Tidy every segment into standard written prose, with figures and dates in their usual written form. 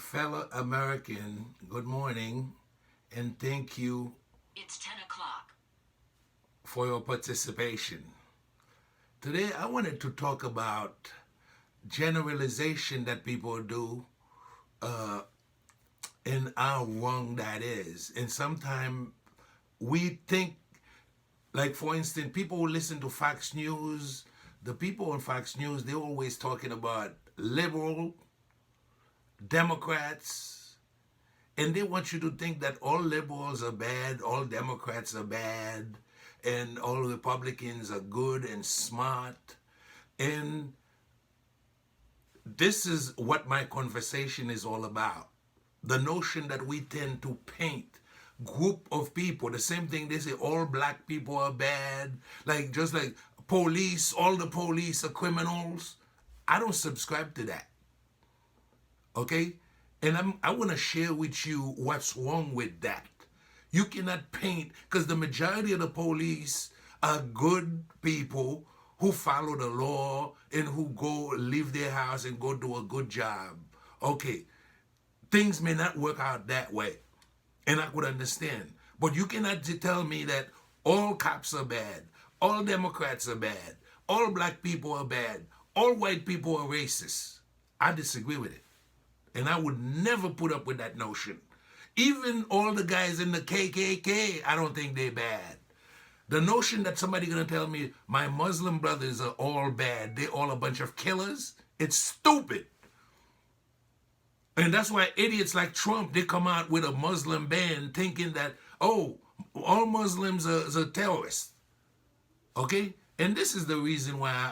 fellow American, good morning, and thank you It's 10 o'clock. for your participation. Today, I wanted to talk about generalization that people do and how wrong that is. And sometimes we think, like for instance, people who listen to Fox News, the people on Fox News, they're always talking about liberal, Democrats, and they want you to think that all liberals are bad, all Democrats are bad, and all Republicans are good and smart. And this is what my conversation is all about. The notion that we tend to paint group of people, the same thing they say all black people are bad, like just like police, all the police are criminals. I don't subscribe to that. Okay? And I want to share with you what's wrong with that. You cannot paint, because the majority of the police are good people who follow the law and who go leave their house and go do a good job. Okay, things may not work out that way, and I could understand. But you cannot tell me that all cops are bad, all Democrats are bad, all black people are bad, all white people are racist. I disagree with it. And I would never put up with that notion. Even all the guys in the KKK, I don't think they're bad. The notion that somebody gonna tell me my Muslim brothers are all bad, they're all a bunch of killers, it's stupid. And that's why idiots like Trump, they come out with a Muslim ban thinking that, oh, all Muslims are terrorists. Okay? And this is the reason why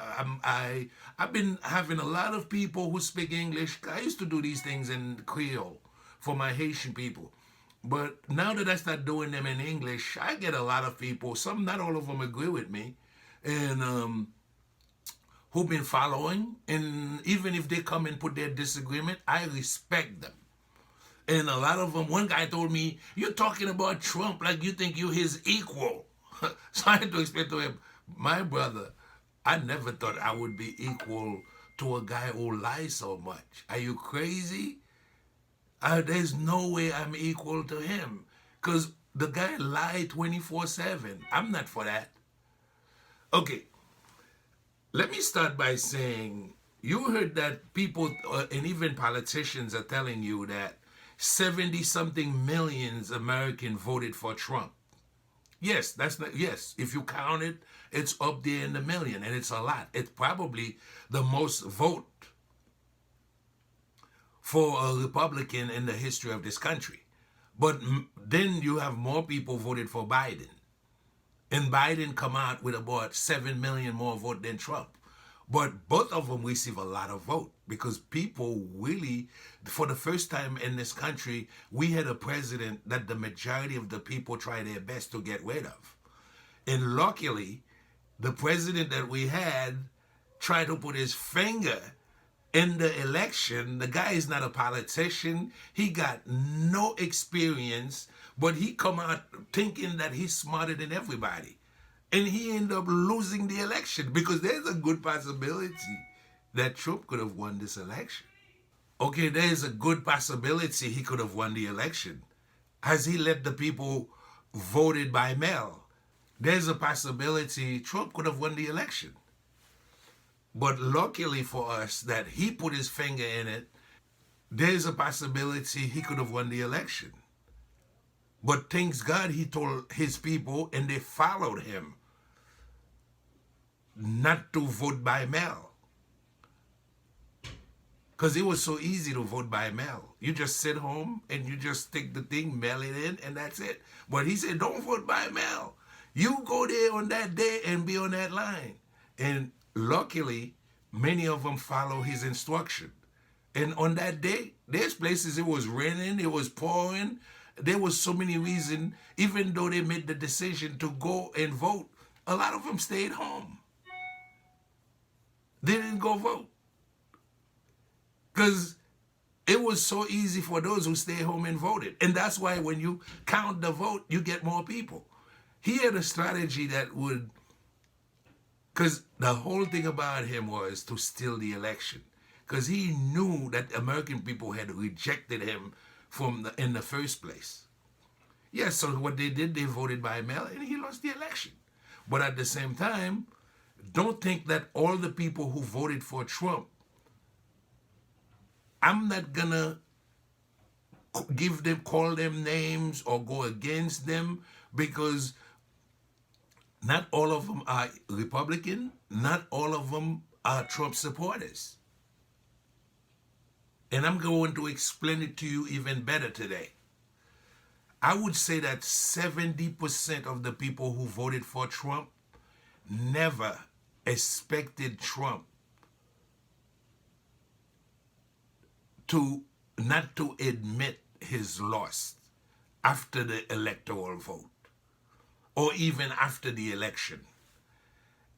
I've been having a lot of people who speak English. I used to do these things in Creole for my Haitian people. But now that I start doing them in English, I get a lot of people, some, not all of them agree with me, and who've been following. And even if they come and put their disagreement, I respect them. And a lot of them, one guy told me, you're talking about Trump like you think you're his equal. So I had to explain to him, my brother, I never thought I would be equal to a guy who lies so much. Are you crazy? There's no way I'm equal to him. Because the guy lied 24/7. I'm not for that. Okay, let me start by saying, you heard that people and even politicians are telling you that 70-something millions American voted for Trump. Yes, that's not, yes, if you count it, it's up there in the million, and it's a lot. It's probably the most vote for a Republican in the history of this country. But then you have more people voted for Biden. And Biden come out with about 7 million more vote than Trump. But both of them receive a lot of vote because people really, for the first time in this country, we had a president that the majority of the people try their best to get rid of. And luckily, the president that we had tried to put his finger in the election. The guy is not a politician. He got no experience, but he come out thinking that he's smarter than everybody. And he ended up losing the election because there's a good possibility that Trump could have won this election. Okay, there's a good possibility he could have won the election. Has he let the people voted by mail? There's a possibility Trump could have won the election. But luckily for us that he put his finger in it, there's a possibility he could have won the election. But thanks God he told his people and they followed him not to vote by mail. Because it was so easy to vote by mail. You just sit home and you just take the thing, mail it in, and that's it. But he said, don't vote by mail. You go there on that day and be on that line. And luckily, many of them follow his instruction. And on that day, there's places it was raining, it was pouring. There was so many reasons, even though they made the decision to go and vote, a lot of them stayed home. They didn't go vote. Because it was so easy for those who stayed home and voted. And that's why when you count the vote, you get more people. He had a strategy that would, because the whole thing about him was to steal the election. because he knew that American people had rejected him in the first place. Yes, so what they did, they voted by mail and he lost the election. But at the same time, don't think that all the people who voted for Trump, I'm not gonna call them names or go against them, because not all of them are Republican, not all of them are Trump supporters. And I'm going to explain it to you even better today. I would say that 70% of the people who voted for Trump never expected Trump not to admit his loss after the electoral vote or even after the election.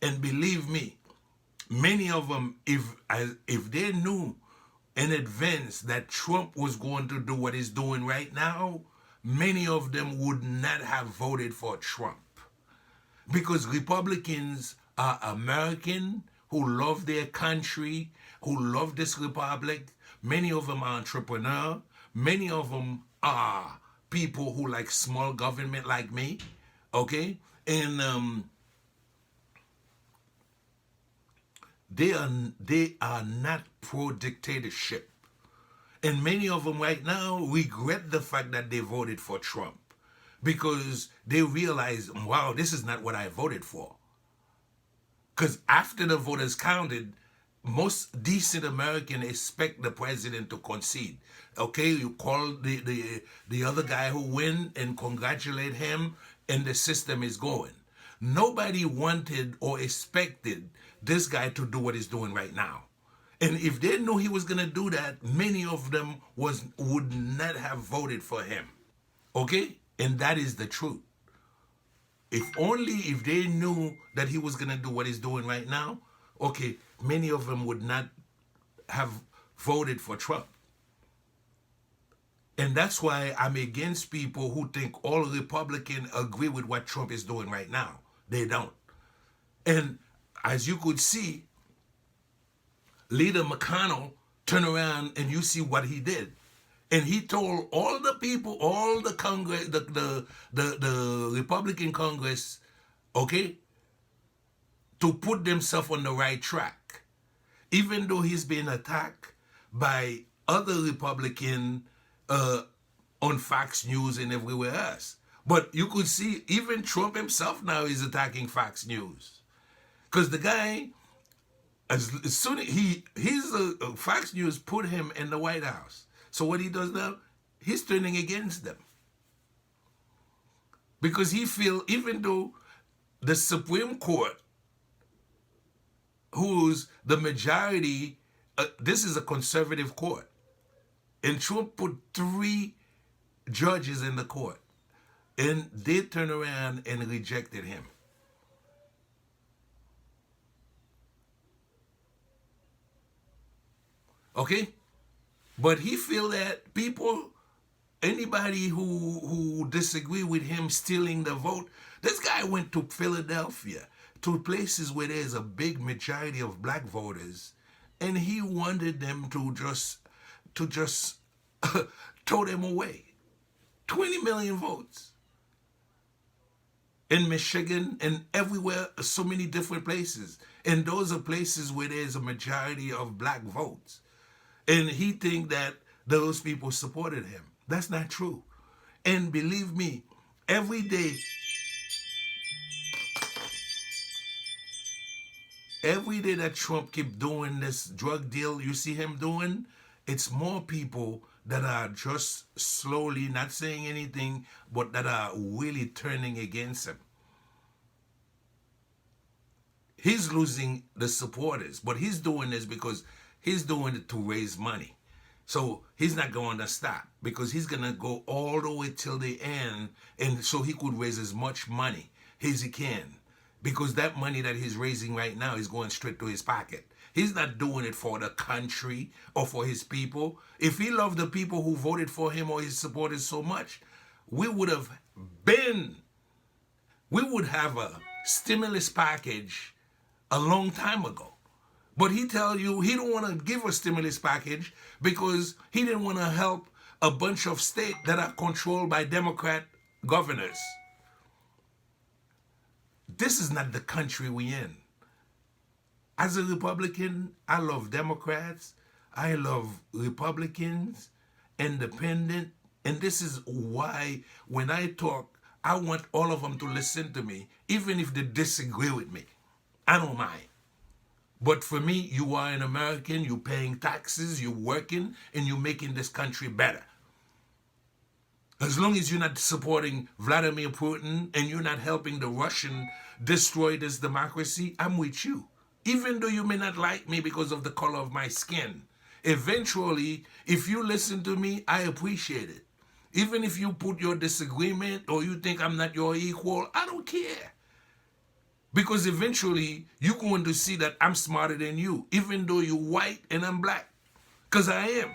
And believe me, many of them, if they knew in advance that Trump was going to do what he's doing right now, many of them would not have voted for Trump. Because Republicans are American who love their country, who love this republic. Many of them are entrepreneurs. Many of them are people who like small government like me, okay? And they are not pro-dictatorship. And many of them right now regret the fact that they voted for Trump, because they realize, wow, this is not what I voted for. Because after the vote is counted, most decent Americans expect the president to concede. Okay, you call the other guy who win and congratulate him, and the system is going. Nobody wanted or expected this guy to do what he's doing right now. And if they knew he was going to do that, many of them would not have voted for him. Okay? And that is the truth. If they knew that he was going to do what he's doing right now, okay, many of them would not have voted for Trump. And that's why I'm against people who think all Republicans agree with what Trump is doing right now. They don't. And as you could see, Leader McConnell turned around and you see what he did. And he told all the people, all the Congress, the Republican Congress, okay, to put themselves on the right track. Even though he's being attacked by other Republicans on Fox News and everywhere else. But you could see even Trump himself now is attacking Fox News. Because the guy, as soon as Fox News put him in the White House. So what he does now, he's turning against them. Because he feels, even though the Supreme Court, who's the majority, this is a conservative court. And Trump put 3 judges in the court. And they turned around and rejected him. Okay? But he feel that people, anybody who disagree with him stealing the vote, this guy went to Philadelphia, to places where there's a big majority of black voters, and he wanted them to just throw them away. 20 million votes. In Michigan and everywhere, so many different places. And those are places where there's a majority of black votes. And he think that those people supported him. That's not true. And believe me, every day that Trump keep doing this drug deal you see him doing, it's more people that are just slowly not saying anything, but that are really turning against him. He's losing the supporters, but he's doing this because he's doing it to raise money. So he's not going to stop, because he's going to go all the way till the end, and so he could raise as much money as he can, because that money that he's raising right now is going straight to his pocket. He's not doing it for the country or for his people. If he loved the people who voted for him or his supporters so much, we would have a stimulus package a long time ago. But he tell you he don't want to give a stimulus package because he didn't want to help a bunch of states that are controlled by Democrat governors. This is not the country we in. As a Republican, I love Democrats. I love Republicans, independent. And this is why when I talk, I want all of them to listen to me, even if they disagree with me. I don't mind. But for me, you are an American, you're paying taxes, you're working, and you're making this country better. As long as you're not supporting Vladimir Putin and you're not helping the Russian destroy this democracy, I'm with you. Even though you may not like me because of the color of my skin. Eventually, if you listen to me, I appreciate it. Even if you put your disagreement or you think I'm not your equal, I don't care. Because eventually, you're going to see that I'm smarter than you, even though you're white and I'm black. Because I am.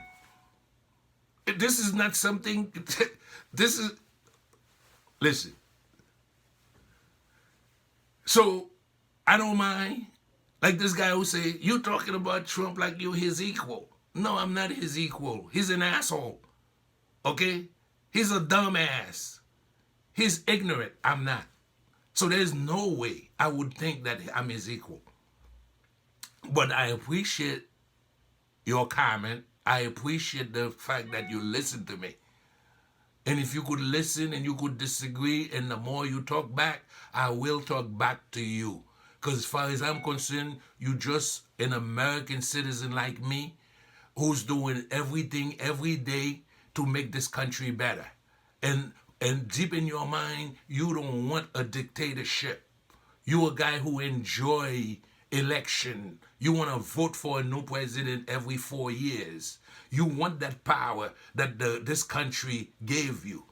This is not something, this is, listen. So, I don't mind. Like this guy who say, you talking about Trump like you're his equal. No, I'm not his equal. He's an asshole. Okay? He's a dumbass. He's ignorant. I'm not. So there's no way I would think that I'm his equal. But I appreciate your comment. I appreciate the fact that you listen to me. And if you could listen and you could disagree, and the more you talk back, I will talk back to you. Because as far as I'm concerned, you're just an American citizen like me who's doing everything every day to make this country better. And deep in your mind, you don't want a dictatorship. You're a guy who enjoy election. You want to vote for a new president every 4 years. You want that power that this country gave you.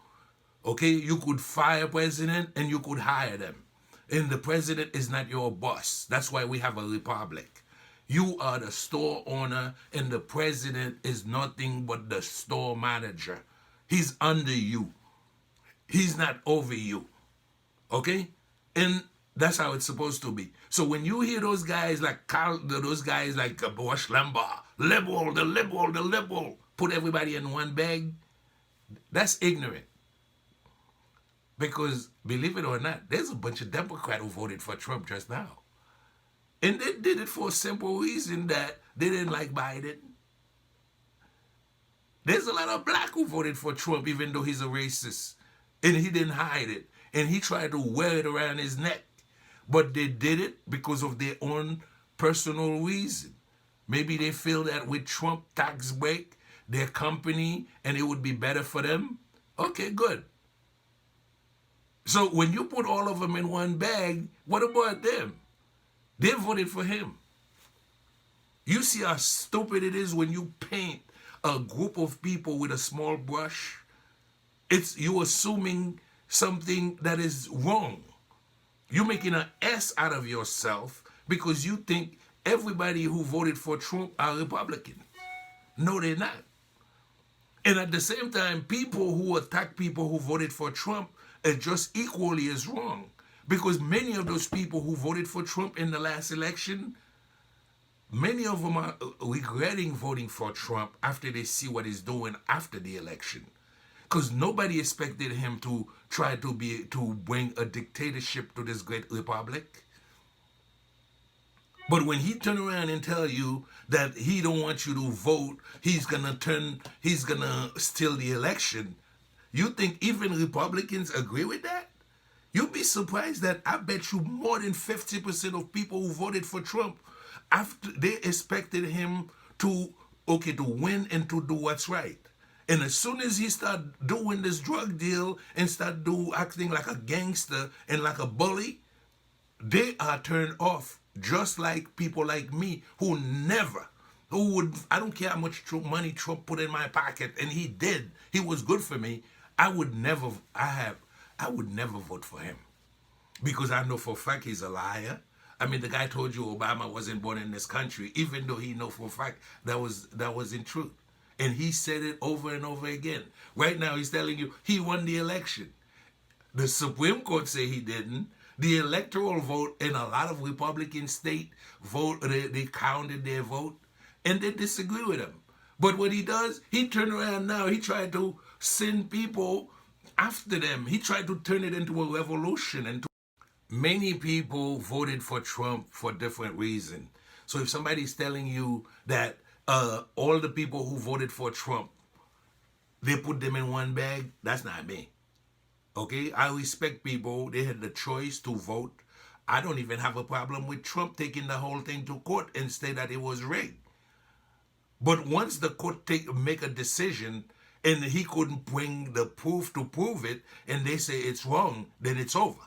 Okay? You could fire a president and you could hire them. And the president is not your boss. That's why we have a republic. You are the store owner and the president is nothing but the store manager. He's under you. He's not over you. Okay? And that's how it's supposed to be. So when you hear those guys like those guys like Bush Limbaugh, the liberal, put everybody in one bag, that's ignorant. Because, believe it or not, there's a bunch of Democrats who voted for Trump just now. And they did it for a simple reason that they didn't like Biden. There's a lot of black who voted for Trump even though he's a racist. And he didn't hide it. And he tried to wear it around his neck. But they did it because of their own personal reason. Maybe they feel that with Trump tax break, their company, and it would be better for them. Okay, good. So when you put all of them in one bag, what about them? They voted for him. You see how stupid it is when you paint a group of people with a small brush? You assuming something that is wrong. You're making an S out of yourself because you think everybody who voted for Trump are Republican. No, they're not. And at the same time, people who attack people who voted for Trump are just equally as wrong. Because many of those people who voted for Trump in the last election, many of them are regretting voting for Trump after they see what he's doing after the election. Because nobody expected him to try to bring a dictatorship to this great republic. But when he turn around and tell you that he don't want you to vote, he's gonna steal the election, you think even Republicans agree with that? You'd be surprised that I bet you more than 50% of people who voted for Trump, after they expected him to win and to do what's right. And as soon as he start doing this drug deal and start acting like a gangster and like a bully, they are turned off. Just like people like me who I don't care how much money Trump put in my pocket, and he did. He was good for me. I would never vote for him because I know for a fact he's a liar. I mean, the guy told you Obama wasn't born in this country, even though he know for a fact that wasn't true. And he said it over and over again. Right now, he's telling you he won the election. The Supreme Court say he didn't. The electoral vote in a lot of Republican state vote, they counted their vote, and they disagree with him. But what he does, he turned around now. He tried to send people after them. He tried to turn it into a revolution. And many people voted for Trump for different reasons. So if somebody's telling you that all the people who voted for Trump, they put them in one bag, that's not me. Okay, I respect people. They had the choice to vote. I don't even have a problem with Trump taking the whole thing to court and say that it was rigged. But once the court make a decision and he couldn't bring the proof to prove it, and they say it's wrong, then it's over.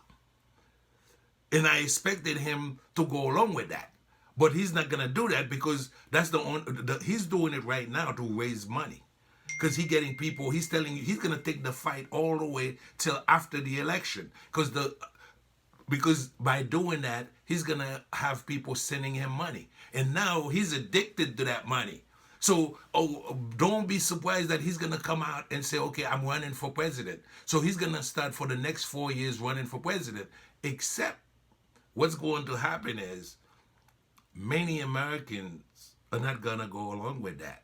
And I expected him to go along with that. But he's not going to do that because that's he's doing it right now to raise money. Because he's getting people, he's telling you, he's going to take the fight all the way till after the election. Because by doing that, he's going to have people sending him money. And now he's addicted to that money. So don't be surprised that he's going to come out and say, okay, I'm running for president. So he's going to start for the next 4 years running for president. Except what's going to happen is many Americans are not going to go along with that.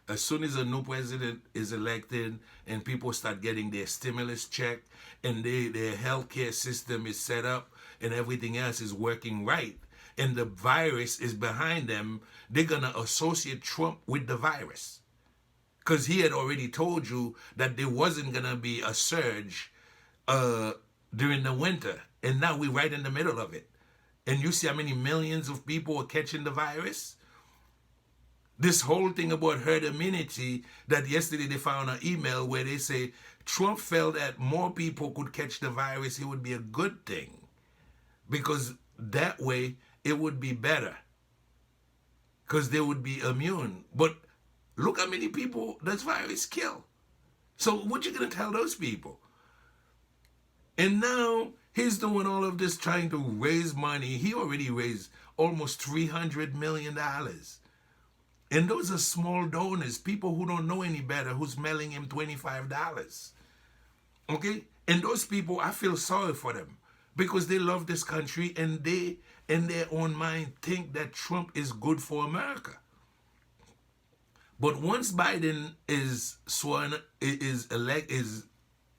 As soon as a new president is elected and people start getting their stimulus check and their healthcare system is set up and everything else is working right and the virus is behind them, they're going to associate Trump with the virus. Because he had already told you that there wasn't going to be a surge during the winter. And now we're right in the middle of it. And you see how many millions of people are catching the virus? This whole thing about herd immunity, that yesterday they found an email where they say Trump felt that more people could catch the virus, it would be a good thing. Because that way it would be better. Because they would be immune. But look how many people this virus kill. So what you going to tell those people? And now he's doing all of this trying to raise money. He already raised almost $300 million. And those are small donors, people who don't know any better, who's mailing him $25. Okay? And those people, I feel sorry for them because they love this country and they, in their own mind, think that Trump is good for America. But once Biden is sworn, is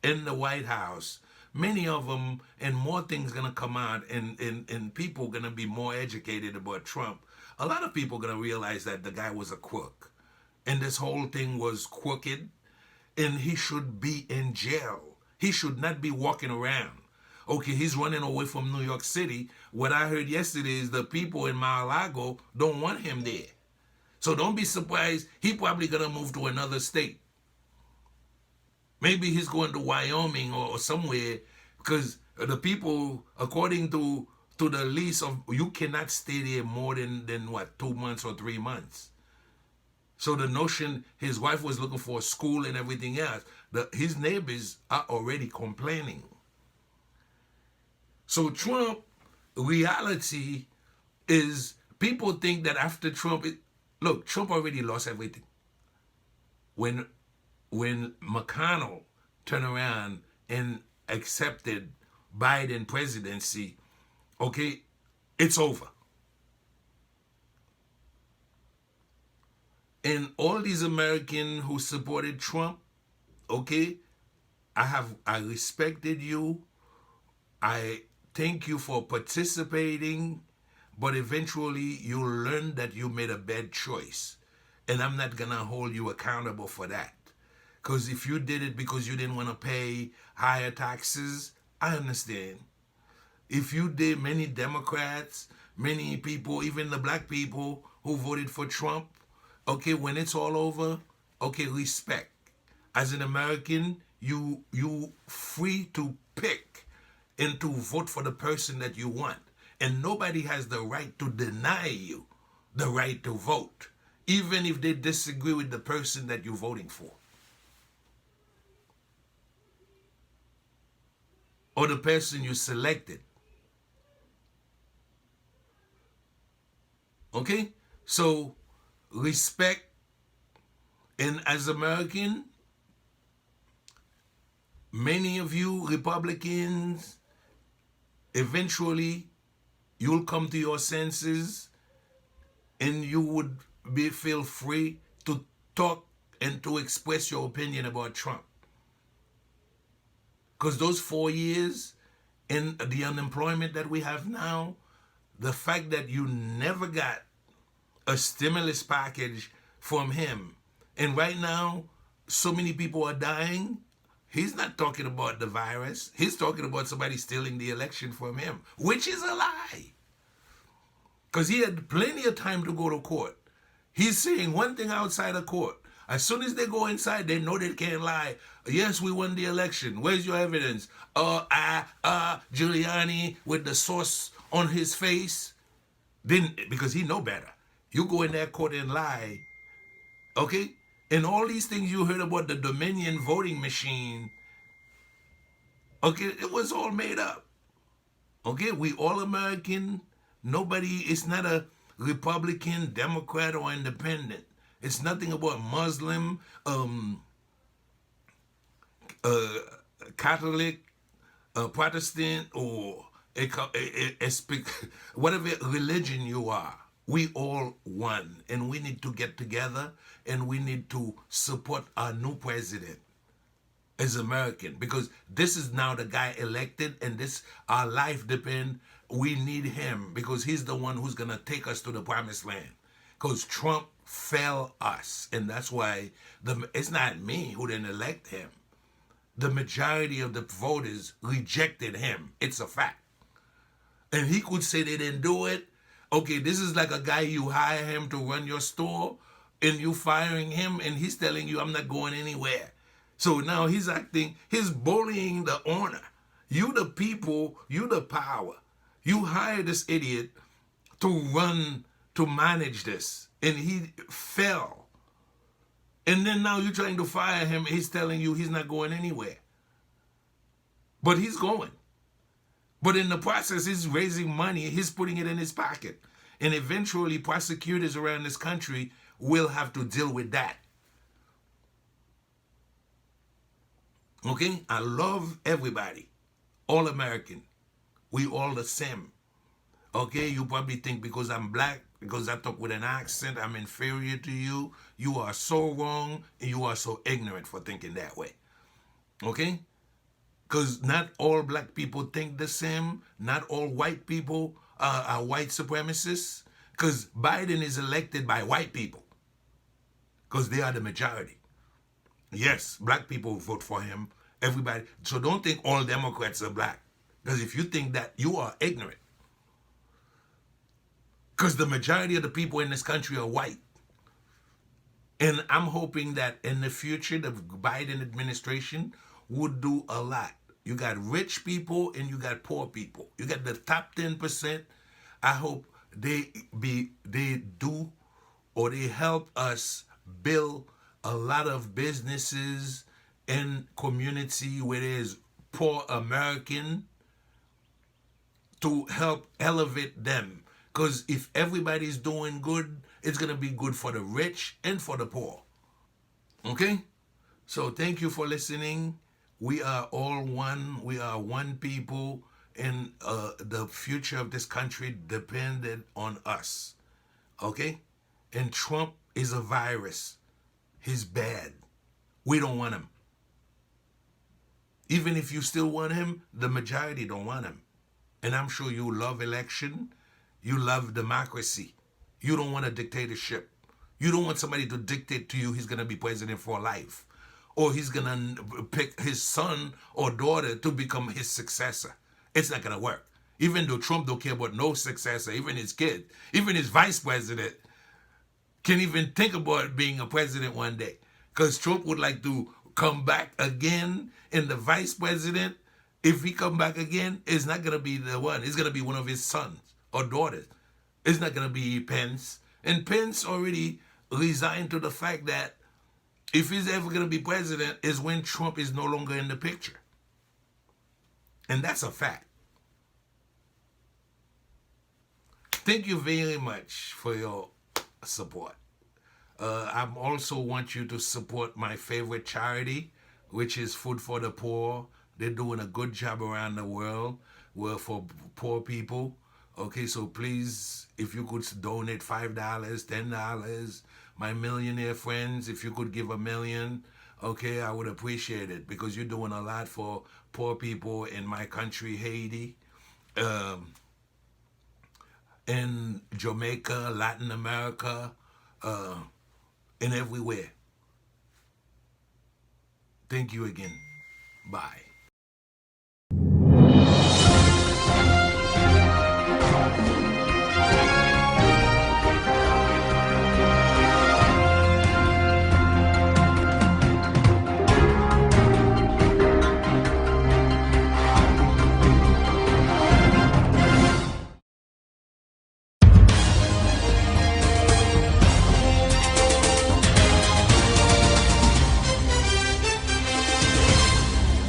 in the White House, many of them and more things going to come out and people going to be more educated about Trump. A lot of people are going to realize that the guy was a crook and this whole thing was crooked and he should be in jail. He should not be walking around. Okay, he's running away from New York City. What I heard yesterday is the people in Mar-a-Lago don't want him there. So don't be surprised. He probably going to move to another state. Maybe he's going to Wyoming or somewhere because the people, according to the lease of, you cannot stay there more than what, 2 months or 3 months. So the notion, his wife was looking for a school and everything else. His neighbors are already complaining. So Trump, reality is, people think that after Trump, look, Trump already lost everything. When McConnell turned around and accepted Biden presidency, okay, it's over. And all these Americans who supported Trump, okay, I respected you. I thank you for participating, but eventually you'll learn that you made a bad choice. And I'm not going to hold you accountable for that. Because if you did it because you didn't want to pay higher taxes, I understand. If you did, many Democrats, many people, even the black people who voted for Trump, okay, when it's all over, okay, respect. As an American, you free to pick and to vote for the person that you want. And nobody has the right to deny you the right to vote, even if they disagree with the person that you're voting for. Or the person you selected. Okay? So, respect. And as American, many of you Republicans, eventually you'll come to your senses and you would feel free to talk and to express your opinion about Trump. Because those 4 years and the unemployment that we have now, the fact that you never got a stimulus package from him, and right now so many people are dying, he's not talking about the virus. He's talking about somebody stealing the election from him, which is a lie. Because he had plenty of time to go to court. He's saying one thing outside of court. As soon as they go inside, they know they can't lie. Yes, we won the election. Where's your evidence? Giuliani with the sauce on his face. Then, because he know better. You go in that court and lie. Okay? And all these things you heard about the Dominion voting machine, okay, it was all made up. Okay? We all American. Nobody, it's not a Republican, Democrat, or Independent. It's nothing about Muslim, Catholic, Protestant, or whatever religion you are. We all one, and we need to get together, and we need to support our new president as American, because this is now the guy elected, and this our life depend. We need him because he's the one who's gonna take us to the promised land. Because Trump failed us, and that's why it's not me who didn't elect him. The majority of the voters rejected him. It's a fact. And he could say they didn't do it. Okay, this is like a guy, you hire him to run your store, and you firing him, and he's telling you, I'm not going anywhere. So now he's bullying the owner. You the people, you the power. You hire this idiot to manage this, and he fell. And then now you're trying to fire him, he's telling you he's not going anywhere. But he's going. But in the process, he's raising money, he's putting it in his pocket. And eventually, prosecutors around this country will have to deal with that. Okay? I love everybody. All American. We all the same. Okay? You probably think because I'm black, because I talk with an accent, I'm inferior to you. You are so wrong, and you are so ignorant for thinking that way. Okay? Because not all black people think the same. Not all white people are white supremacists. Because Biden is elected by white people. Because they are the majority. Yes, black people vote for him. Everybody. So don't think all Democrats are black. Because if you think that, you are ignorant. Because the majority of the people in this country are white. And I'm hoping that in the future, the Biden administration would do a lot. You got rich people and you got poor people. You got the top 10%. I hope they do, or they help us build a lot of businesses in community where there's poor American, to help elevate them. Because if everybody's doing good, it's going to be good for the rich and for the poor. Okay? So thank you for listening. We are all one. We are one people. And the future of this country depended on us. Okay? And Trump is a virus. He's bad. We don't want him. Even if you still want him, the majority don't want him. And I'm sure you love election. You love democracy. You don't want a dictatorship. You don't want somebody to dictate to you he's going to be president for life. Or he's going to pick his son or daughter to become his successor. It's not going to work. Even though Trump don't care about no successor, even his kid, even his vice president can even think about being a president one day. Because Trump would like to come back again, and the vice president, if he come back again, it's not going to be the one. It's going to be one of his sons or daughters. It's not going to be Pence. And Pence already resigned to the fact that if he's ever going to be president is when Trump is no longer in the picture. And that's a fact. Thank you very much for your support. I also want you to support my favorite charity, which is Food for the Poor. They're doing a good job around the world. were for poor people. Okay, so please, if you could donate $5, $10, my millionaire friends, if you could give $1 million, okay, I would appreciate it because you're doing a lot for poor people in my country, Haiti, in Jamaica, Latin America, and everywhere. Thank you again. Bye.